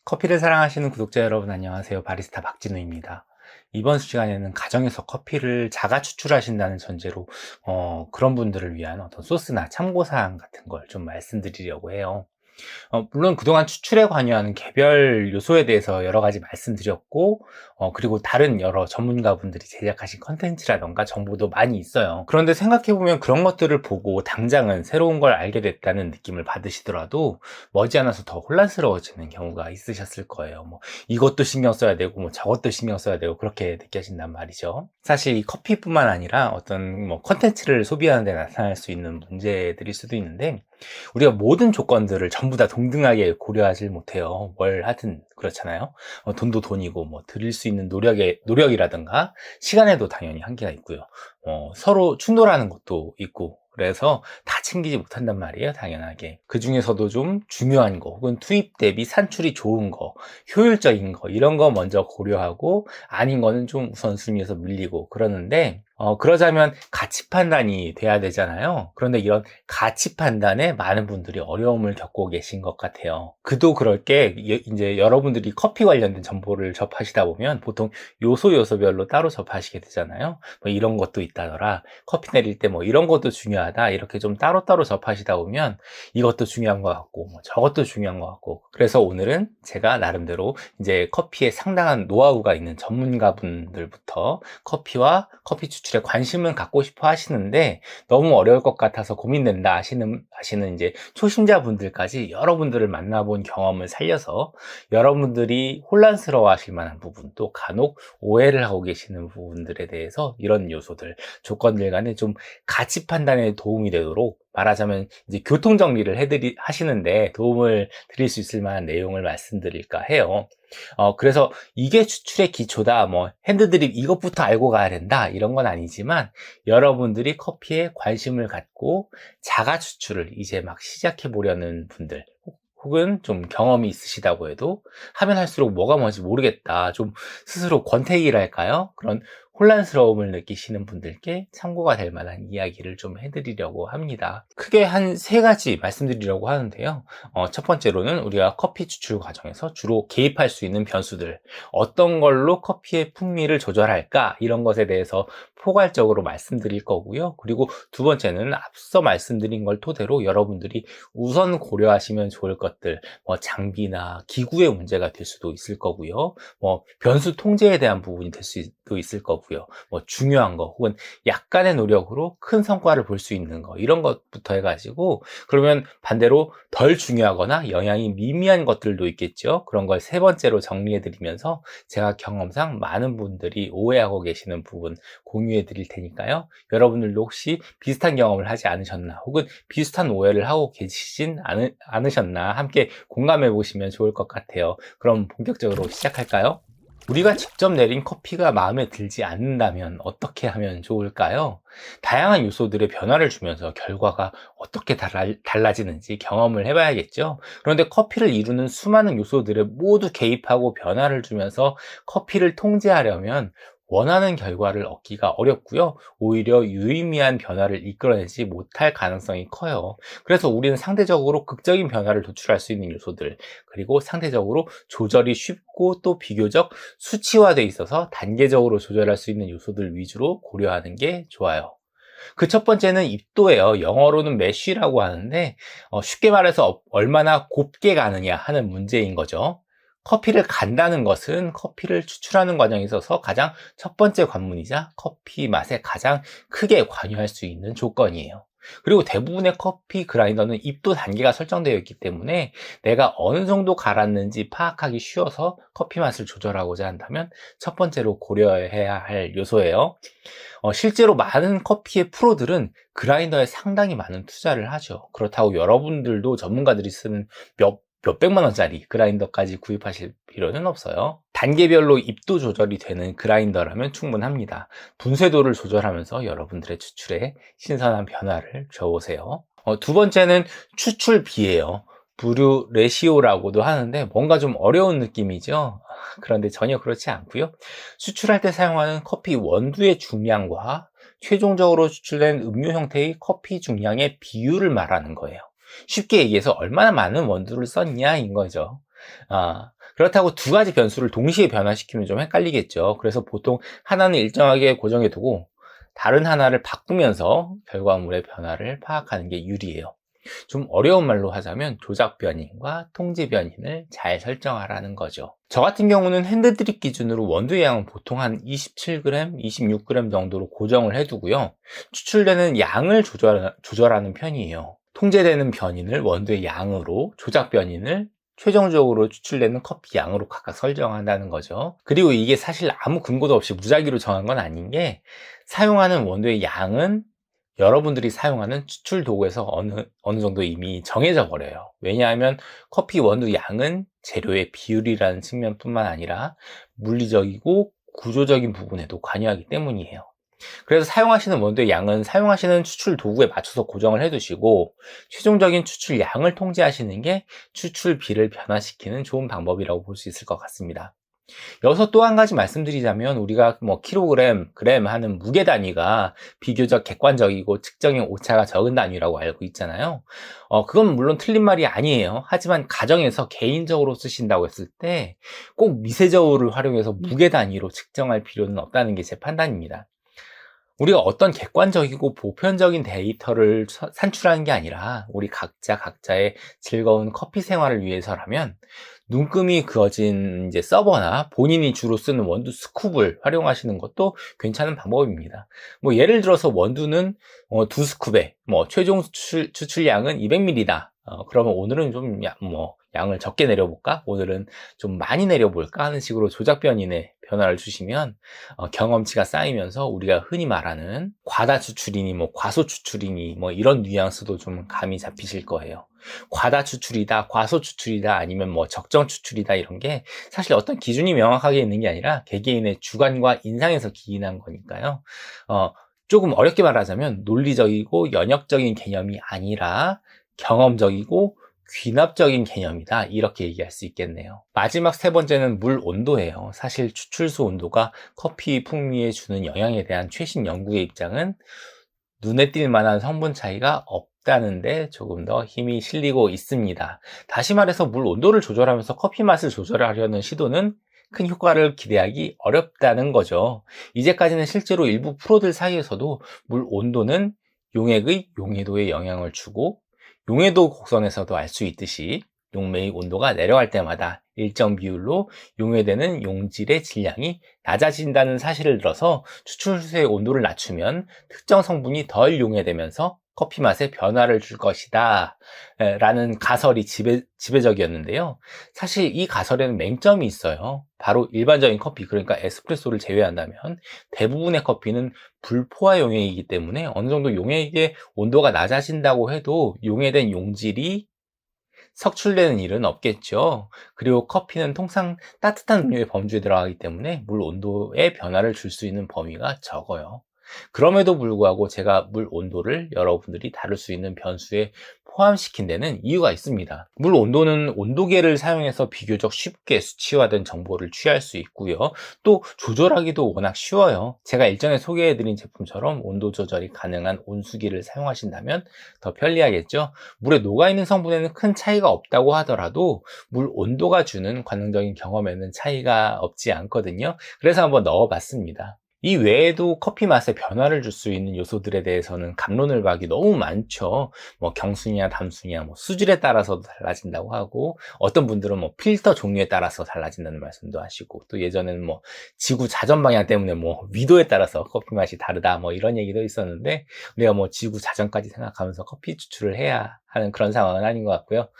커피를 사랑하시는 구독자 여러분 안녕하세요. 바리스타 박진우입니다. 이번 시간에는 가정에서 커피를 자가 추출하신다는 전제로 그런 분들을 위한 어떤 소스나 참고사항 같은 걸 좀 말씀드리려고 해요. 물론 그동안 추출에 관여하는 개별 요소에 대해서 여러 가지 말씀드렸고, 그리고 다른 여러 전문가분들이 제작하신 컨텐츠라던가 정보도 많이 있어요. 그런데 생각해보면 그런 것들을 보고 당장은 새로운 걸 알게 됐다는 느낌을 받으시더라도 머지않아서 더 혼란스러워지는 경우가 있으셨을 거예요. 뭐 이것도 신경 써야 되고, 뭐 저것도 신경 써야 되고, 그렇게 느껴진단 말이죠. 사실 이 커피뿐만 아니라 어떤 뭐 컨텐츠를 소비하는 데 나타날 수 있는 문제들일 수도 있는데, 우리가 모든 조건들을 전부 다 동등하게 고려하지 못해요. 뭘 하든 그렇잖아요. 돈도 돈이고, 뭐 드릴 수 있는 노력이라든가 시간에도 당연히 한계가 있고요. 서로 충돌하는 것도 있고, 그래서 다 챙기지 못한단 말이에요, 당연하게. 그 중에서도 좀 중요한 거, 혹은 투입 대비 산출이 좋은 거, 효율적인 거, 이런 거 먼저 고려하고, 아닌 거는 좀 우선순위에서 밀리고 그러는데, 그러자면 가치 판단이 돼야 되잖아요. 그런데 이런 가치 판단에 많은 분들이 어려움을 겪고 계신 것 같아요. 그도 그럴 게 이제 여러분들이 커피 관련된 정보를 접하시다 보면 보통 요소별로 따로 접하시게 되잖아요. 뭐 이런 것도 있다더라. 커피 내릴 때 뭐 이런 것도 중요하다. 이렇게 좀 따로따로 접하시다 보면 이것도 중요한 것 같고 뭐 저것도 중요한 것 같고, 그래서 오늘은 제가 나름대로 이제 커피에 상당한 노하우가 있는 전문가분들부터 커피와 커피 추출에 관심을 갖고 싶어 하시는데 너무 어려울 것 같아서 고민된다 하시는 이제 초심자분들까지 여러분들을 만나본 경험을 살려서 여러분들이 혼란스러워 하실 만한 부분, 또 간혹 오해를 하고 계시는 부분들에 대해서 이런 요소들, 조건들 간에 좀 가치 판단에 도움이 되도록, 말하자면 이제 교통 정리를 하시는데 도움을 드릴 수 있을 만한 내용을 말씀드릴까 해요. 그래서 이게 추출의 기초다, 뭐 핸드드립 이것부터 알고 가야 된다, 이런 건 아니지만 여러분들이 커피에 관심을 갖고 자가 추출을 이제 막 시작해 보려는 분들, 혹은 좀 경험이 있으시다고 해도 하면 할수록 뭐가 뭔지 모르겠다, 좀 스스로 권태기랄까요? 그런 혼란스러움을 느끼시는 분들께 참고가 될 만한 이야기를 좀 해드리려고 합니다. 크게 한 세 가지 말씀드리려고 하는데요. 첫 번째로는 우리가 커피 추출 과정에서 주로 개입할 수 있는 변수들, 어떤 걸로 커피의 풍미를 조절할까, 이런 것에 대해서 포괄적으로 말씀드릴 거고요. 그리고 두 번째는 앞서 말씀드린 걸 토대로 여러분들이 우선 고려하시면 좋을 것들, 뭐 장비나 기구의 문제가 될 수도 있을 거고요. 뭐 변수 통제에 대한 부분이 될 수도 있을 거고요. 뭐 중요한 거, 혹은 약간의 노력으로 큰 성과를 볼 수 있는 거, 이런 것부터 해가지고, 그러면 반대로 덜 중요하거나 영향이 미미한 것들도 있겠죠. 그런 걸 세 번째로 정리해 드리면서 제가 경험상 많은 분들이 오해하고 계시는 부분 공유해 드릴 테니까요. 여러분들도 혹시 비슷한 경험을 하지 않으셨나, 혹은 비슷한 오해를 하고 계시진 않으셨나, 함께 공감해 보시면 좋을 것 같아요. 그럼 본격적으로 시작할까요? 우리가 직접 내린 커피가 마음에 들지 않는다면 어떻게 하면 좋을까요? 다양한 요소들의 변화를 주면서 결과가 어떻게 달라지는지 경험을 해봐야겠죠. 그런데 커피를 이루는 수많은 요소들에 모두 개입하고 변화를 주면서 커피를 통제하려면 원하는 결과를 얻기가 어렵고요. 오히려 유의미한 변화를 이끌어내지 못할 가능성이 커요. 그래서 우리는 상대적으로 극적인 변화를 도출할 수 있는 요소들, 그리고 상대적으로 조절이 쉽고 또 비교적 수치화되어 있어서 단계적으로 조절할 수 있는 요소들 위주로 고려하는 게 좋아요. 그 첫 번째는 입도예요. 영어로는 메쉬라고 하는데, 쉽게 말해서 얼마나 곱게 가느냐 하는 문제인 거죠. 커피를 간다는 것은 커피를 추출하는 과정에 있어서 가장 첫 번째 관문이자 커피 맛에 가장 크게 관여할 수 있는 조건이에요. 그리고 대부분의 커피 그라인더는 입도 단계가 설정되어 있기 때문에 내가 어느 정도 갈았는지 파악하기 쉬워서 커피 맛을 조절하고자 한다면 첫 번째로 고려해야 할 요소예요. 실제로 많은 커피의 프로들은 그라인더에 상당히 많은 투자를 하죠. 그렇다고 여러분들도 전문가들이 쓰는 몇백만 원짜리 그라인더까지 구입하실 필요는 없어요. 단계별로 입도 조절이 되는 그라인더라면 충분합니다. 분쇄도를 조절하면서 여러분들의 추출에 신선한 변화를 줘보세요. 두 번째는 추출비예요. 브류 레시오라고도 하는데 뭔가 좀 어려운 느낌이죠. 그런데 전혀 그렇지 않고요. 수출할 때 사용하는 커피 원두의 중량과 최종적으로 추출된 음료 형태의 커피 중량의 비율을 말하는 거예요. 쉽게 얘기해서 얼마나 많은 원두를 썼냐인 거죠. 그렇다고 두 가지 변수를 동시에 변화시키면 좀 헷갈리겠죠. 그래서 보통 하나는 일정하게 고정해 두고 다른 하나를 바꾸면서 결과물의 변화를 파악하는 게 유리해요. 좀 어려운 말로 하자면 조작 변인과 통제 변인을 잘 설정하라는 거죠. 저 같은 경우는 핸드드립 기준으로 원두의 양은 보통 한 27g, 26g 정도로 고정을 해두고요. 추출되는 양을 조절하는 편이에요. 통제되는 변인을 원두의 양으로, 조작 변인을 최종적으로 추출되는 커피 양으로 각각 설정한다는 거죠. 그리고 이게 사실 아무 근거도 없이 무작위로 정한 건 아닌 게, 사용하는 원두의 양은 여러분들이 사용하는 추출 도구에서 어느 정도 이미 정해져 버려요. 왜냐하면 커피 원두 양은 재료의 비율이라는 측면뿐만 아니라 물리적이고 구조적인 부분에도 관여하기 때문이에요. 그래서 사용하시는 원두의 양은 사용하시는 추출 도구에 맞춰서 고정을 해 두시고, 최종적인 추출 양을 통제하시는 게 추출비를 변화시키는 좋은 방법이라고 볼 수 있을 것 같습니다. 여기서 또 한 가지 말씀드리자면, 우리가 뭐 킬로그램, 그램 하는 무게 단위가 비교적 객관적이고 측정의 오차가 적은 단위라고 알고 있잖아요. 그건 물론 틀린 말이 아니에요. 하지만 가정에서 개인적으로 쓰신다고 했을 때 꼭 미세저울을 활용해서 무게 단위로 측정할 필요는 없다는 게 제 판단입니다. 우리가 어떤 객관적이고 보편적인 데이터를 산출하는 게 아니라 우리 각자의 즐거운 커피 생활을 위해서라면, 눈금이 그어진 이제 서버나 본인이 주로 쓰는 원두 스쿱을 활용하시는 것도 괜찮은 방법입니다. 뭐 예를 들어서 원두는 두 스쿱에 최종 추출량은 200ml다. 그러면 오늘은 좀 양을 적게 내려볼까? 오늘은 좀 많이 내려볼까? 하는 식으로 조작 변인의 변화를 주시면 경험치가 쌓이면서 우리가 흔히 말하는 과다 추출이니 과소 추출이니 이런 뉘앙스도 좀 감이 잡히실 거예요. 과다 추출이다, 과소 추출이다, 아니면 적정 추출이다, 이런 게 사실 어떤 기준이 명확하게 있는 게 아니라 개개인의 주관과 인상에서 기인한 거니까요. 조금 어렵게 말하자면 논리적이고 연역적인 개념이 아니라 경험적이고 귀납적인 개념이다, 이렇게 얘기할 수 있겠네요. 마지막 세 번째는 물 온도예요. 사실 추출수 온도가 커피 풍미에 주는 영향에 대한 최신 연구의 입장은 눈에 띌 만한 성분 차이가 없다는데 조금 더 힘이 실리고 있습니다. 다시 말해서 물 온도를 조절하면서 커피 맛을 조절하려는 시도는 큰 효과를 기대하기 어렵다는 거죠. 이제까지는 실제로 일부 프로들 사이에서도 물 온도는 용액의 용해도에 영향을 주고, 용해도 곡선에서도 알 수 있듯이 용매의 온도가 내려갈 때마다 일정 비율로 용해되는 용질의 질량이 낮아진다는 사실을 들어서 추출수의 온도를 낮추면 특정 성분이 덜 용해되면서 커피 맛에 변화를 줄 것이다 라는 가설이 지배적이었는데요. 사실 이 가설에는 맹점이 있어요. 바로 일반적인 커피, 그러니까 에스프레소를 제외한다면 대부분의 커피는 불포화 용액이기 때문에 어느 정도 용액의 온도가 낮아진다고 해도 용해된 용질이 석출되는 일은 없겠죠. 그리고 커피는 통상 따뜻한 음료의 범주에 들어가기 때문에 물 온도의 변화를 줄 수 있는 범위가 적어요. 그럼에도 불구하고 제가 물 온도를 여러분들이 다룰 수 있는 변수에 포함시킨 데는 이유가 있습니다. 물 온도는 온도계를 사용해서 비교적 쉽게 수치화된 정보를 취할 수 있고요. 또 조절하기도 워낙 쉬워요. 제가 일전에 소개해드린 제품처럼 온도 조절이 가능한 온수기를 사용하신다면 더 편리하겠죠. 물에 녹아있는 성분에는 큰 차이가 없다고 하더라도 물 온도가 주는 관능적인 경험에는 차이가 없지 않거든요. 그래서 한번 넣어봤습니다. 이 외에도 커피 맛에 변화를 줄 수 있는 요소들에 대해서는 갑론을박이 너무 많죠. 경수냐 담수냐 수질에 따라서도 달라진다고 하고, 어떤 분들은 필터 종류에 따라서 달라진다는 말씀도 하시고, 또 예전에는 지구 자전 방향 때문에 위도에 따라서 커피 맛이 다르다 이런 얘기도 있었는데, 우리가 지구 자전까지 생각하면서 커피 추출을 해야 하는 그런 상황은 아닌 것 같고요.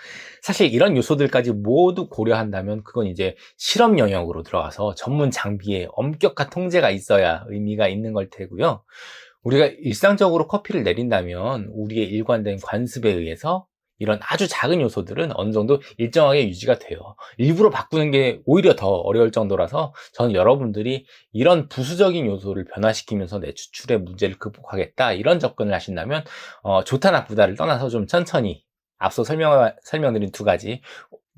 사실 이런 요소들까지 모두 고려한다면 그건 이제 실험 영역으로 들어가서 전문 장비에 엄격한 통제가 있어야 의미가 있는 걸 테고요. 우리가 일상적으로 커피를 내린다면 우리의 일관된 관습에 의해서 이런 아주 작은 요소들은 어느 정도 일정하게 유지가 돼요. 일부러 바꾸는 게 오히려 더 어려울 정도라서 저는 여러분들이 이런 부수적인 요소를 변화시키면서 내 추출의 문제를 극복하겠다, 이런 접근을 하신다면 좋다 나쁘다를 떠나서 좀 천천히, 앞서 설명드린 두 가지,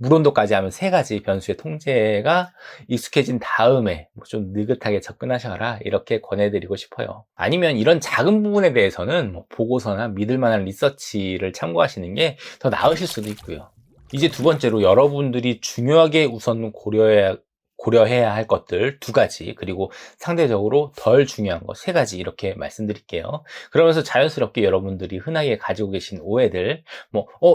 물온도까지 하면 세 가지 변수의 통제가 익숙해진 다음에 좀 느긋하게 접근하셔라, 이렇게 권해드리고 싶어요. 아니면 이런 작은 부분에 대해서는 보고서나 믿을 만한 리서치를 참고하시는 게 더 나으실 수도 있고요. 이제 두 번째로 여러분들이 중요하게 우선 고려해야 할 것들 두 가지, 그리고 상대적으로 덜 중요한 것 세 가지, 이렇게 말씀드릴게요. 그러면서 자연스럽게 여러분들이 흔하게 가지고 계신 오해들,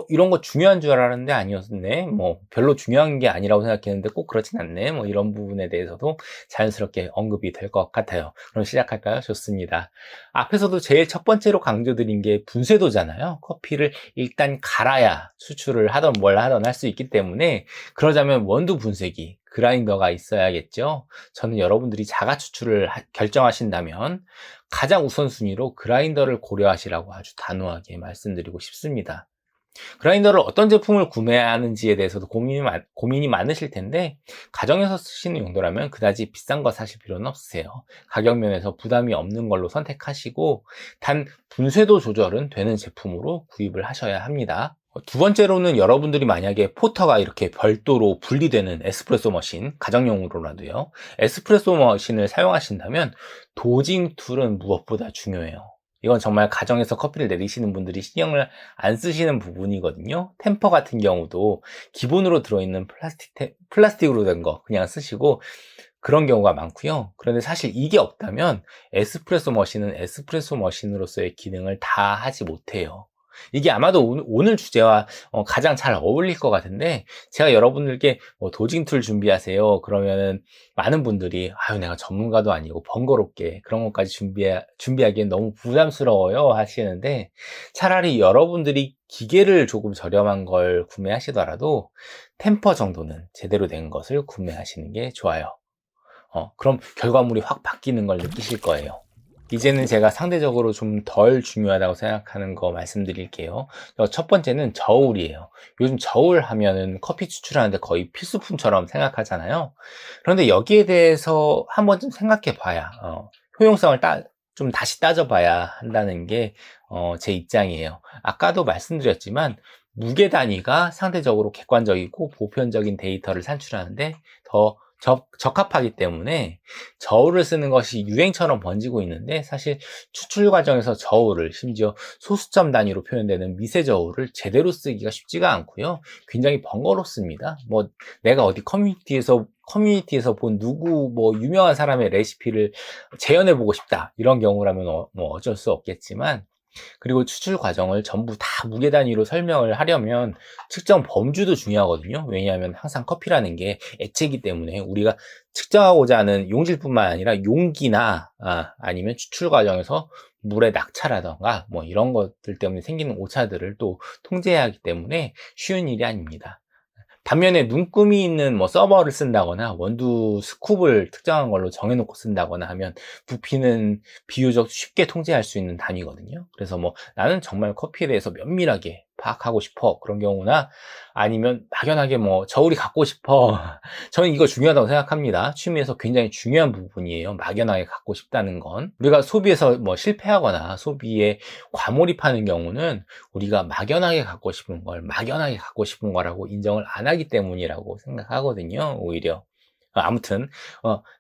이런 거 중요한 줄 알았는데 아니었네, 별로 중요한 게 아니라고 생각했는데 꼭 그렇진 않네, 이런 부분에 대해서도 자연스럽게 언급이 될 것 같아요. 그럼 시작할까요? 좋습니다. 앞에서도 제일 첫 번째로 강조드린 게 분쇄도잖아요. 커피를 일단 갈아야 추출을 하던 뭘 하던 할 수 있기 때문에, 그러자면 원두 분쇄기, 그라인더가 있어야겠죠. 저는 여러분들이 자가 추출을 결정하신다면 가장 우선순위로 그라인더를 고려하시라고 아주 단호하게 말씀드리고 싶습니다. 그라인더를 어떤 제품을 구매해야 하는지에 대해서도 고민이 많으실 텐데, 가정에서 쓰시는 용도라면 그다지 비싼 거 사실 필요는 없으세요. 가격 면에서 부담이 없는 걸로 선택하시고, 단 분쇄도 조절은 되는 제품으로 구입을 하셔야 합니다. 두 번째로는 여러분들이 만약에 포터가 이렇게 별도로 분리되는 에스프레소 머신, 가정용으로라도요, 에스프레소 머신을 사용하신다면 도징 툴은 무엇보다 중요해요. 이건 정말 가정에서 커피를 내리시는 분들이 신경을 안 쓰시는 부분이거든요. 템퍼 같은 경우도 기본으로 들어있는 플라스틱으로 된 거 그냥 쓰시고 그런 경우가 많고요. 그런데 사실 이게 없다면 에스프레소 머신은 에스프레소 머신으로서의 기능을 다 하지 못해요. 이게 아마도 오늘 주제와 가장 잘 어울릴 것 같은데, 제가 여러분들께 도징 툴 준비하세요 그러면은 많은 분들이 내가 전문가도 아니고 번거롭게 그런 것까지 준비하기엔 너무 부담스러워요 하시는데, 차라리 여러분들이 기계를 조금 저렴한 걸 구매하시더라도 템퍼 정도는 제대로 된 것을 구매하시는 게 좋아요. 그럼 결과물이 확 바뀌는 걸 느끼실 거예요. 이제는 제가 상대적으로 좀 덜 중요하다고 생각하는 거 말씀드릴게요. 첫 번째는 저울이에요. 요즘 저울 하면은 커피 추출하는데 거의 필수품처럼 생각하잖아요. 그런데 여기에 대해서 한번 좀 생각해 봐야, 효용성을 좀 다시 따져봐야 한다는 게, 제 입장이에요. 아까도 말씀드렸지만, 무게 단위가 상대적으로 객관적이고 보편적인 데이터를 산출하는데 더 적합하기 때문에 저울을 쓰는 것이 유행처럼 번지고 있는데, 사실 추출 과정에서 저울을, 심지어 소수점 단위로 표현되는 미세 저울을 제대로 쓰기가 쉽지가 않고요. 굉장히 번거롭습니다. 내가 어디 커뮤니티에서 본 누구 유명한 사람의 레시피를 재현해 보고 싶다, 이런 경우라면 어쩔 수 없겠지만, 그리고 추출 과정을 전부 다 무게 단위로 설명을 하려면 측정 범주도 중요하거든요. 왜냐하면 항상 커피라는 게 액체이기 때문에 우리가 측정하고자 하는 용질뿐만 아니라 용기나 아니면 추출 과정에서 물의 낙차라던가 이런 것들 때문에 생기는 오차들을 또 통제해야 하기 때문에 쉬운 일이 아닙니다. 반면에 눈금이 있는 서버를 쓴다거나 원두 스쿱을 특정한 걸로 정해놓고 쓴다거나 하면 부피는 비교적 쉽게 통제할 수 있는 단위거든요. 그래서 나는 정말 커피에 대해서 면밀하게 파악하고 싶어, 그런 경우나, 아니면 막연하게 저울이 갖고 싶어 저는 이거 중요하다고 생각합니다. 취미에서 굉장히 중요한 부분이에요. 막연하게 갖고 싶다는 건. 우리가 소비에서 실패하거나 소비에 과몰입하는 경우는 우리가 막연하게 갖고 싶은 걸 막연하게 갖고 싶은 거라고 인정을 안 하기 때문이라고 생각하거든요, 오히려. 아무튼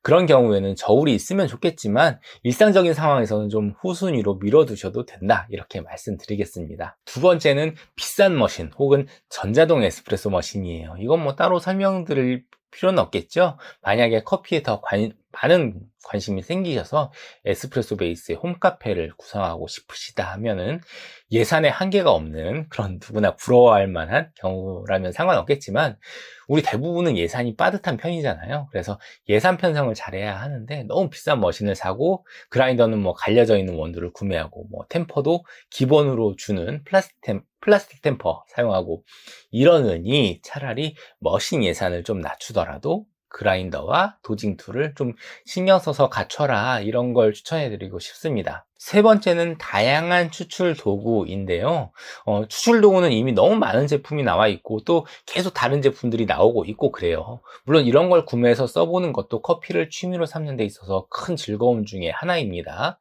그런 경우에는 저울이 있으면 좋겠지만 일상적인 상황에서는 좀 후순위로 밀어두셔도 된다, 이렇게 말씀드리겠습니다. 두 번째는 비싼 머신 혹은 전자동 에스프레소 머신이에요. 이건 따로 설명드릴 필요는 없겠죠. 만약에 커피에 더 많은 관심이 생기셔서 에스프레소 베이스의 홈카페를 구성하고 싶으시다 하면은, 예산에 한계가 없는 그런 누구나 부러워할 만한 경우라면 상관없겠지만, 우리 대부분은 예산이 빠듯한 편이잖아요. 그래서 예산 편성을 잘해야 하는데, 너무 비싼 머신을 사고 그라인더는 갈려져 있는 원두를 구매하고 템퍼도 기본으로 주는 플라스틱 템퍼 사용하고 이러느니, 차라리 머신 예산을 좀 낮추더라도 그라인더와 도징 툴을 좀 신경 써서 갖춰라, 이런 걸 추천해 드리고 싶습니다. 세 번째는 다양한 추출 도구인데요. 추출 도구는 이미 너무 많은 제품이 나와 있고 또 계속 다른 제품들이 나오고 있고 그래요. 물론 이런 걸 구매해서 써보는 것도 커피를 취미로 삼는 데 있어서 큰 즐거움 중에 하나입니다.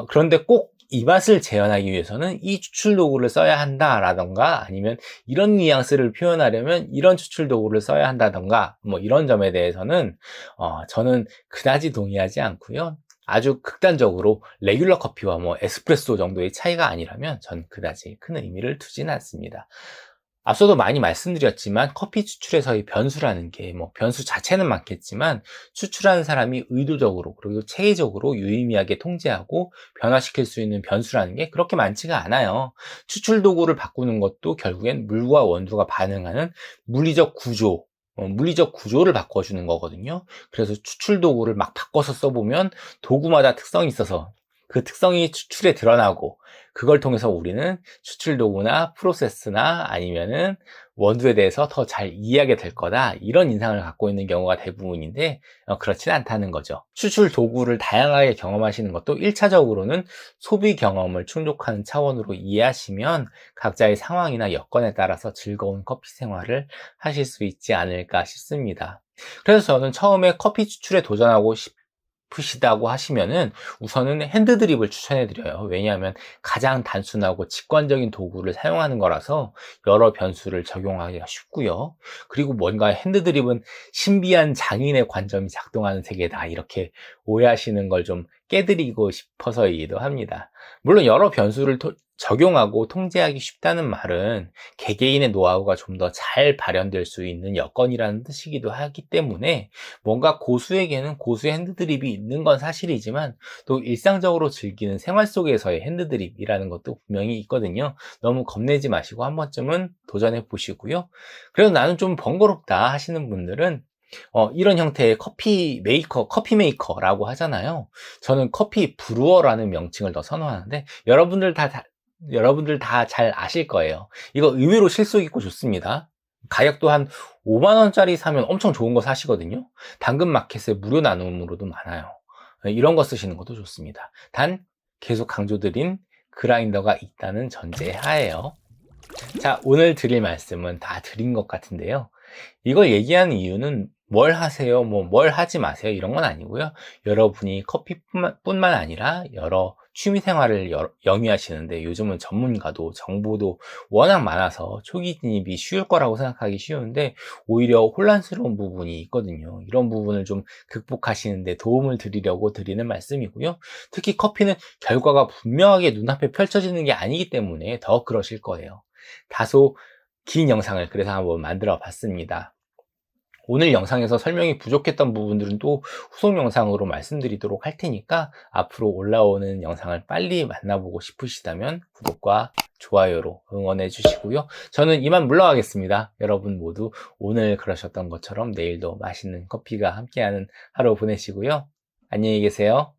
그런데 꼭 이 맛을 재현하기 위해서는 이 추출 도구를 써야 한다라던가, 아니면 이런 뉘앙스를 표현하려면 이런 추출 도구를 써야 한다던가, 이런 점에 대해서는 저는 그다지 동의하지 않고요. 아주 극단적으로 레귤러 커피와 에스프레소 정도의 차이가 아니라면 전 그다지 큰 의미를 두지는 않습니다. 앞서도 많이 말씀드렸지만 커피 추출에서의 변수라는 게 뭐 변수 자체는 많겠지만 추출하는 사람이 의도적으로 그리고 체계적으로 유의미하게 통제하고 변화시킬 수 있는 변수라는 게 그렇게 많지가 않아요. 추출 도구를 바꾸는 것도 결국엔 물과 원두가 반응하는 물리적 구조, 물리적 구조를 바꿔주는 거거든요. 그래서 추출 도구를 막 바꿔서 써보면 도구마다 특성이 있어서 그 특성이 추출에 드러나고 그걸 통해서 우리는 추출 도구나 프로세스나 아니면은 원두에 대해서 더 잘 이해하게 될 거다, 이런 인상을 갖고 있는 경우가 대부분인데 그렇진 않다는 거죠. 추출 도구를 다양하게 경험하시는 것도 1차적으로는 소비 경험을 충족하는 차원으로 이해하시면 각자의 상황이나 여건에 따라서 즐거운 커피 생활을 하실 수 있지 않을까 싶습니다. 그래서 저는 처음에 커피 추출에 도전하고 싶으시다고 하시면은 우선은 핸드드립을 추천해 드려요. 왜냐하면 가장 단순하고 직관적인 도구를 사용하는 거라서 여러 변수를 적용하기가 쉽고요. 그리고 뭔가 핸드드립은 신비한 장인의 관점이 작동하는 세계다, 이렇게 오해하시는 걸 좀 깨드리고 싶어서이기도 합니다. 물론 여러 변수를 적용하고 통제하기 쉽다는 말은 개개인의 노하우가 좀 더 잘 발현될 수 있는 여건이라는 뜻이기도 하기 때문에 뭔가 고수에게는 고수의 핸드드립이 있는 건 사실이지만 또 일상적으로 즐기는 생활 속에서의 핸드드립이라는 것도 분명히 있거든요. 너무 겁내지 마시고 한 번쯤은 도전해 보시고요. 그래도 나는 좀 번거롭다 하시는 분들은 이런 형태의 커피 메이커라고 하잖아요. 저는 커피 브루어라는 명칭을 더 선호하는데 여러분들 다 잘 아실 거예요. 이거 의외로 실속 있고 좋습니다. 가격도 한 5만 원짜리 사면 엄청 좋은 거 사시거든요. 당근 마켓에 무료 나눔으로도 많아요. 이런 거 쓰시는 것도 좋습니다. 단 계속 강조드린 그라인더가 있다는 전제 하에요. 자, 오늘 드릴 말씀은 다 드린 것 같은데요. 이걸 얘기하는 이유는 뭘 하세요, 뭐 뭘 하지 마세요, 이런 건 아니고요. 여러분이 커피뿐만 아니라 여러 취미 생활을 영위하시는데 요즘은 전문가도 정보도 워낙 많아서 초기 진입이 쉬울 거라고 생각하기 쉬운데 오히려 혼란스러운 부분이 있거든요. 이런 부분을 좀 극복하시는데 도움을 드리려고 드리는 말씀이고요. 특히 커피는 결과가 분명하게 눈앞에 펼쳐지는 게 아니기 때문에 더 그러실 거예요. 다소 긴 영상을 그래서 한번 만들어 봤습니다. 오늘 영상에서 설명이 부족했던 부분들은 또 후속 영상으로 말씀드리도록 할 테니까 앞으로 올라오는 영상을 빨리 만나보고 싶으시다면 구독과 좋아요로 응원해 주시고요. 저는 이만 물러가겠습니다. 여러분 모두 오늘 그러셨던 것처럼 내일도 맛있는 커피가 함께하는 하루 보내시고요. 안녕히 계세요.